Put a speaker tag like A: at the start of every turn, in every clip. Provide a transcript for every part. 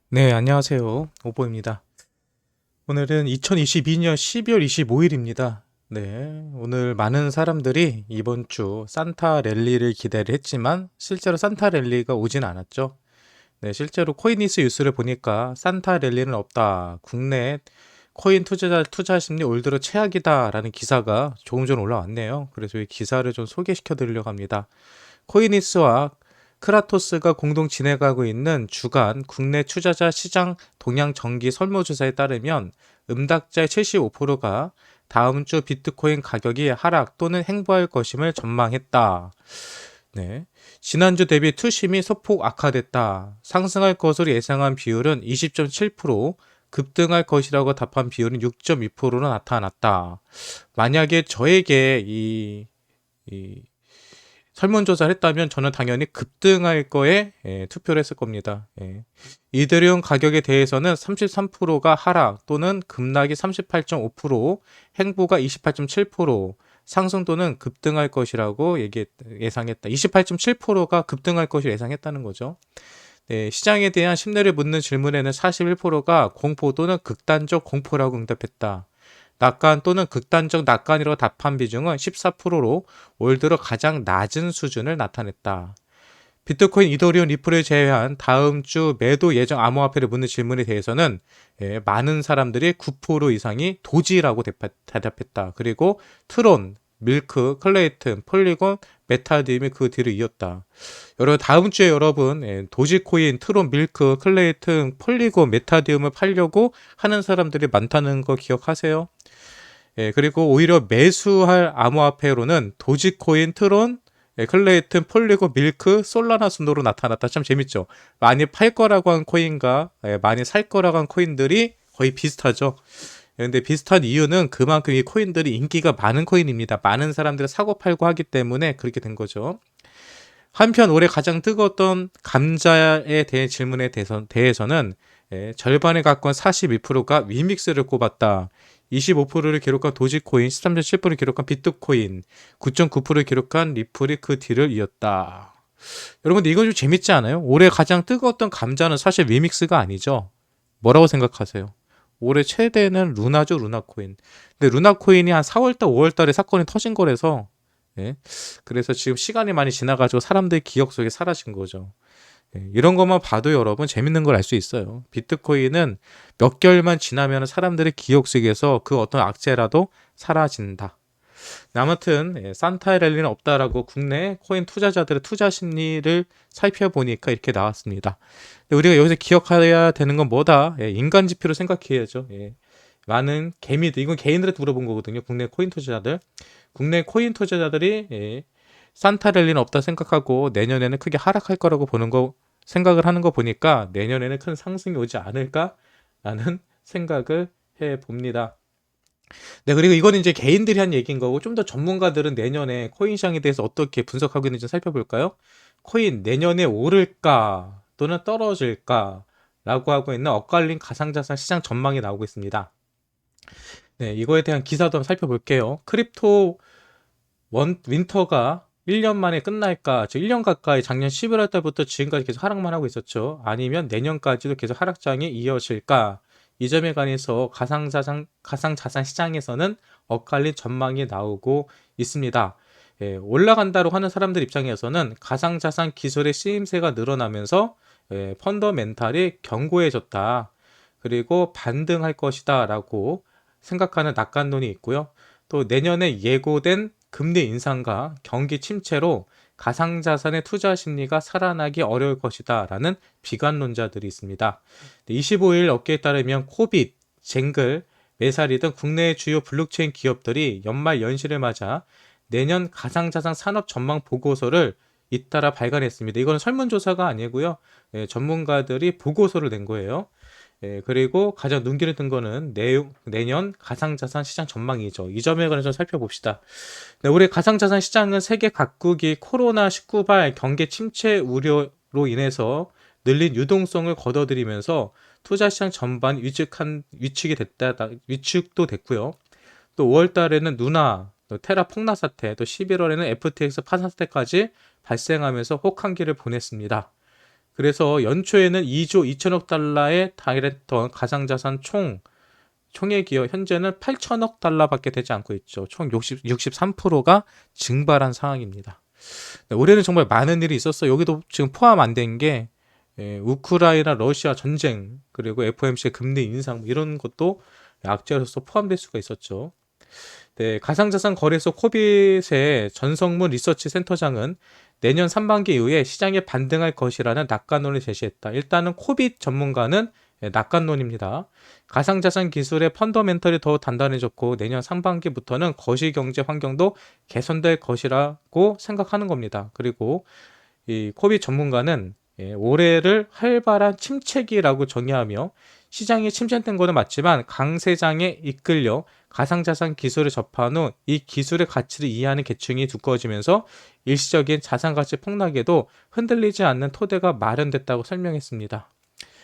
A: 네, 안녕하세요. 오보입니다. 오늘은 2022년 12월 25일입니다. 네, 오늘 많은 사람들이 이번 주 산타 랠리를 기대를 했지만 실제로 산타 랠리가 오진 않았죠. 네, 실제로 코인니스 뉴스를 보니까 산타 랠리는 없다. 국내 코인 투자 심리 올 들어 최악이다라는 기사가 조금 전 올라왔네요. 그래서 이 기사를 좀 소개시켜 드리려고 합니다. 코이니스와 크라토스가 공동 진행하고 있는 주간 국내 투자자 시장 동향 정기 설문조사에 따르면 응답자의 75%가 다음 주 비트코인 가격이 하락 또는 행보할 것임을 전망했다. 네. 지난주 대비 투심이 소폭 악화됐다. 상승할 것으로 예상한 비율은 20.7%, 급등할 것이라고 답한 비율은 6.2%로 나타났다. 만약에 저에게 이 설문조사를 했다면 저는 당연히 급등할 거에 투표를 했을 겁니다. 이더리움 가격에 대해서는 33%가 하락 또는 급락이 38.5%, 행보가 28.7%, 상승 또는 급등할 것이라고 예상했다. 28.7%가 급등할 것을 예상했다는 거죠. 네, 시장에 대한 신뢰를 묻는 질문에는 41%가 공포 또는 극단적 공포라고 응답했다. 낙관 또는 극단적 낙관이라고 답한 비중은 14%로 올 들어 가장 낮은 수준을 나타냈다. 비트코인, 이더리움, 리플을 제외한 다음 주 매도 예정 암호화폐를 묻는 질문에 대해서는 많은 사람들이 9% 이상이 도지라고 대답했다. 그리고 트론, 밀크, 클레이튼, 폴리곤, 메타디움이 그 뒤를 이었다. 여러분 다음 주에 여러분 도지코인, 트론, 밀크, 클레이튼, 폴리곤, 메타디움을 팔려고 하는 사람들이 많다는 거 기억하세요? 그리고 오히려 매수할 암호화폐로는 도지코인, 트론, 클레이튼, 폴리곤, 밀크, 솔라나 순으로 나타났다. 참 재밌죠. 많이 팔 거라고 한 코인과 많이 살 거라고 한 코인들이 거의 비슷하죠. 근데 비슷한 이유는 그만큼 이 코인들이 인기가 많은 코인입니다. 많은 사람들이 사고 팔고 하기 때문에 그렇게 된 거죠. 한편 올해 가장 뜨거웠던 감자에 대한 질문에 대해서는 절반에 가까운 42%가 위믹스를 꼽았다. 25%를 기록한 도지코인, 13.7%를 기록한 비트코인, 9.9%를 기록한 리플이 그 뒤를 이었다. 여러분들 이건 좀 재밌지 않아요? 올해 가장 뜨거웠던 감자는 사실 위믹스가 아니죠. 뭐라고 생각하세요? 올해 최대는 루나죠, 루나코인. 근데 루나코인이 한 4월달, 5월달에 사건이 터진 거라서 예? 그래서 지금 시간이 많이 지나가지고 사람들 기억 속에 사라진 거죠. 이런 것만 봐도 여러분 재밌는 걸 알 수 있어요. 비트코인은 몇 개월만 지나면 사람들의 기억 속에서 그 어떤 악재라도 사라진다. 아무튼 산타 랠리는 없다라고 국내 코인 투자자들의 투자 심리를 살펴보니까 이렇게 나왔습니다. 우리가 여기서 기억해야 되는 건 뭐다? 인간 지표로 생각해야죠. 많은 개미들, 이건 개인들한테 물어본 거거든요. 국내 코인 투자자들. 국내 코인 투자자들이 산타 랠리는 없다 생각하고 내년에는 크게 하락할 거라고 생각을 하는 거 보니까 내년에는 큰 상승이 오지 않을까라는 생각을 해 봅니다. 네, 그리고 이건 이제 개인들이 한 얘기인 거고 좀 더 전문가들은 내년에 코인 시장에 대해서 어떻게 분석하고 있는지 살펴볼까요? 코인 내년에 오를까 또는 떨어질까 라고 하고 있는 엇갈린 가상자산 시장 전망이 나오고 있습니다. 네, 이거에 대한 기사도 한번 살펴볼게요. 크립토 윈터가 1년 만에 끝날까? 즉 1년 가까이 작년 11월 달부터 지금까지 계속 하락만 하고 있었죠. 아니면 내년까지도 계속 하락장이 이어질까? 이 점에 관해서 가상자산 시장에서는 엇갈린 전망이 나오고 있습니다. 올라간다고 하는 사람들 입장에서는 가상자산 기술의 쓰임새가 늘어나면서 펀더멘탈이 견고해졌다. 그리고 반등할 것이다 라고 생각하는 낙관론이 있고요. 또 내년에 예고된 금리 인상과 경기 침체로 가상자산의 투자 심리가 살아나기 어려울 것이다 라는 비관론자들이 있습니다. 25일 업계에 따르면 코빗, 쟁글, 메사리 등 국내의 주요 블록체인 기업들이 연말 연시를 맞아 내년 가상자산 산업 전망 보고서를 잇따라 발간했습니다. 이건 설문조사가 아니고요. 전문가들이 보고서를 낸 거예요. 그리고 가장 눈길을 든 거는 내년 가상자산 시장 전망이죠. 이 점에 관해서 살펴봅시다. 네, 올해 가상자산 시장은 세계 각국이 코로나19발 경기 침체 우려로 인해서 늘린 유동성을 걷어들이면서 투자 시장 전반 위축도 됐고요. 또 5월 달에는 누나, 또 테라 폭락 사태, 또 11월에는 FTX 파산 사태까지 발생하면서 혹한기를 보냈습니다. 그래서 연초에는 2조 2천억 달러에 달했던 가상자산 총액이요. 현재는 8천억 달러밖에 되지 않고 있죠. 총 63%가 증발한 상황입니다. 네, 올해는 정말 많은 일이 있었어요. 여기도 지금 포함 안 된 게 우크라이나 러시아 전쟁 그리고 FOMC의 금리 인상 이런 것도 악재로서 포함될 수가 있었죠. 네, 가상자산 거래소 코빗의 전성문 리서치 센터장은 내년 상반기 이후에 시장에 반등할 것이라는 낙관론을 제시했다. 일단은 코빗 전문가는 낙관론입니다. 가상자산 기술의 펀더멘털이 더 단단해졌고 내년 상반기부터는 거시경제 환경도 개선될 것이라고 생각하는 겁니다. 그리고 이 코빗 전문가는 올해를 활발한 침체기라고 정의하며 시장이 침체된 것은 맞지만 강세장에 이끌려 가상자산 기술을 접한 후 이 기술의 가치를 이해하는 계층이 두꺼워지면서 일시적인 자산가치 폭락에도 흔들리지 않는 토대가 마련됐다고 설명했습니다.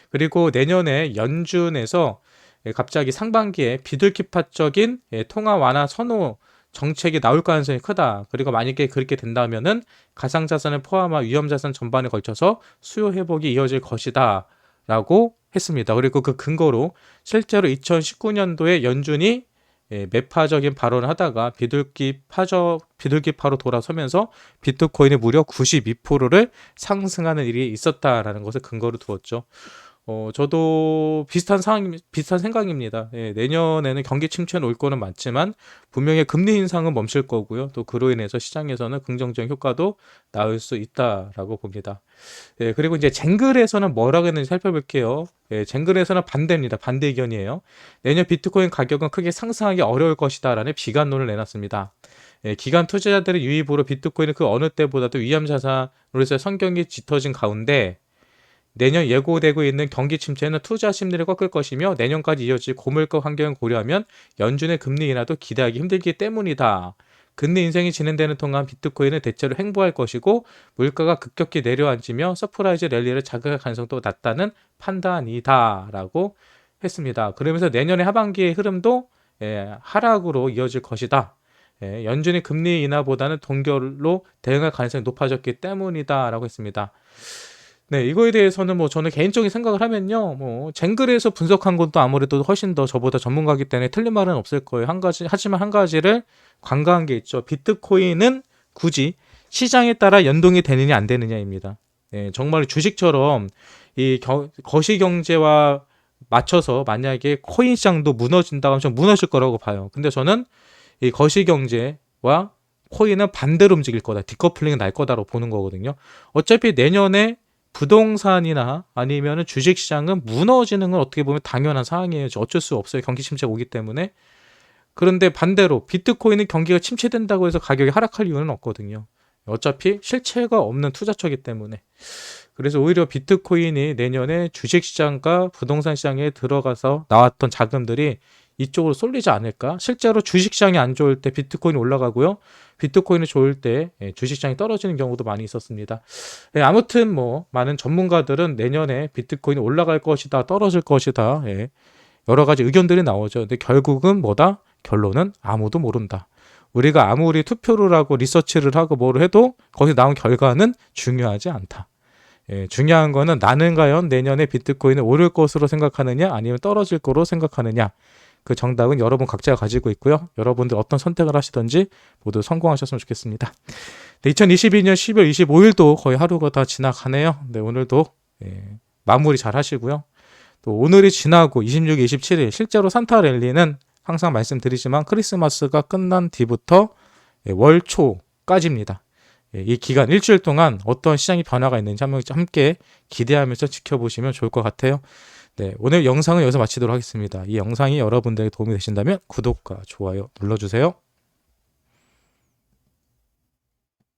A: 그리고 내년에 연준에서 갑자기 상반기에 비둘기파적인 통화 완화 선호 정책이 나올 가능성이 크다. 그리고 만약에 그렇게 된다면은 가상자산을 포함한 위험자산 전반에 걸쳐서 수요 회복이 이어질 것이다. 라고 했습니다. 그리고 그 근거로 실제로 2019년도에 연준이 매파적인 발언을 하다가 비둘기파로 돌아서면서 비트코인이 무려 92%를 상승하는 일이 있었다라는 것을 근거로 두었죠. 저도 비슷한 생각입니다. 내년에는 경기 침체는 올 거는 맞지만 분명히 금리 인상은 멈출 거고요. 또 그로 인해서 시장에서는 긍정적인 효과도 나올 수 있다라고 봅니다. 그리고 이제 쟁글에서는 뭐라고 했는지 살펴볼게요. 쟁글에서는 반대입니다. 반대 의견이에요. 내년 비트코인 가격은 크게 상승하기 어려울 것이다라는 비관론을 내놨습니다. 기관 투자자들의 유입으로 비트코인은 그 어느 때보다도 위험 자산으로서 성격이 짙어진 가운데 내년 예고되고 있는 경기 침체는 투자 심리를 꺾을 것이며 내년까지 이어질 고물가 환경을 고려하면 연준의 금리 인하도 기대하기 힘들기 때문이다. 금리 인상이 진행되는 동안 비트코인은 대체로 횡보할 것이고 물가가 급격히 내려앉으며 서프라이즈 랠리를 자극할 가능성도 낮다는 판단이다 라고 했습니다. 그러면서 내년의 하반기의 흐름도 하락으로 이어질 것이다. 연준이 금리 인하보다는 동결로 대응할 가능성이 높아졌기 때문이다 라고 했습니다. 네, 이거에 대해서는 뭐 저는 개인적인 생각을 하면요, 뭐 쟁글에서 분석한 것도 아무래도 훨씬 더 저보다 전문가이기 때문에 틀린 말은 없을 거예요. 하지만 한 가지를 간과한 게 있죠. 비트코인은 굳이 시장에 따라 연동이 되느냐 안 되느냐입니다. 정말 주식처럼 이 거시경제와 맞춰서 만약에 코인 시장도 무너진다고 하면 좀 무너질 거라고 봐요. 근데 저는 이 거시경제와 코인은 반대로 움직일 거다. 디커플링이 날 거다라고 보는 거거든요. 어차피 내년에 부동산이나 아니면 주식시장은 무너지는 건 어떻게 보면 당연한 상황이에요. 어쩔 수 없어요. 경기 침체가 오기 때문에. 그런데 반대로 비트코인은 경기가 침체된다고 해서 가격이 하락할 이유는 없거든요. 어차피 실체가 없는 투자처이기 때문에. 그래서 오히려 비트코인이 내년에 주식시장과 부동산 시장에 들어가서 나왔던 자금들이 이쪽으로 쏠리지 않을까? 실제로 주식시장이 안 좋을 때 비트코인이 올라가고요. 비트코인이 좋을 때 주식시장이 떨어지는 경우도 많이 있었습니다. 아무튼 뭐 많은 전문가들은 내년에 비트코인이 올라갈 것이다, 떨어질 것이다. 여러 가지 의견들이 나오죠. 근데 결국은 뭐다? 결론은 아무도 모른다. 우리가 아무리 투표를 하고 리서치를 하고 뭐를 해도 거기서 나온 결과는 중요하지 않다. 중요한 거는 나는 과연 내년에 비트코인이 오를 것으로 생각하느냐 아니면 떨어질 거로 생각하느냐. 그 정답은 여러분 각자가 가지고 있고요. 여러분들 어떤 선택을 하시든지 모두 성공하셨으면 좋겠습니다. 네, 2022년 12월 25일도 거의 하루가 다 지나가네요. 네, 오늘도 마무리 잘 하시고요. 또 오늘이 지나고 26, 27일 실제로 산타 랠리는 항상 말씀드리지만 크리스마스가 끝난 뒤부터 월 초까지입니다. 이 기간 일주일 동안 어떤 시장의 변화가 있는지 함께 기대하면서 지켜보시면 좋을 것 같아요. 네, 오늘 영상은 여기서 마치도록 하겠습니다. 이 영상이 여러분들에게 도움이 되신다면 구독과 좋아요 눌러주세요.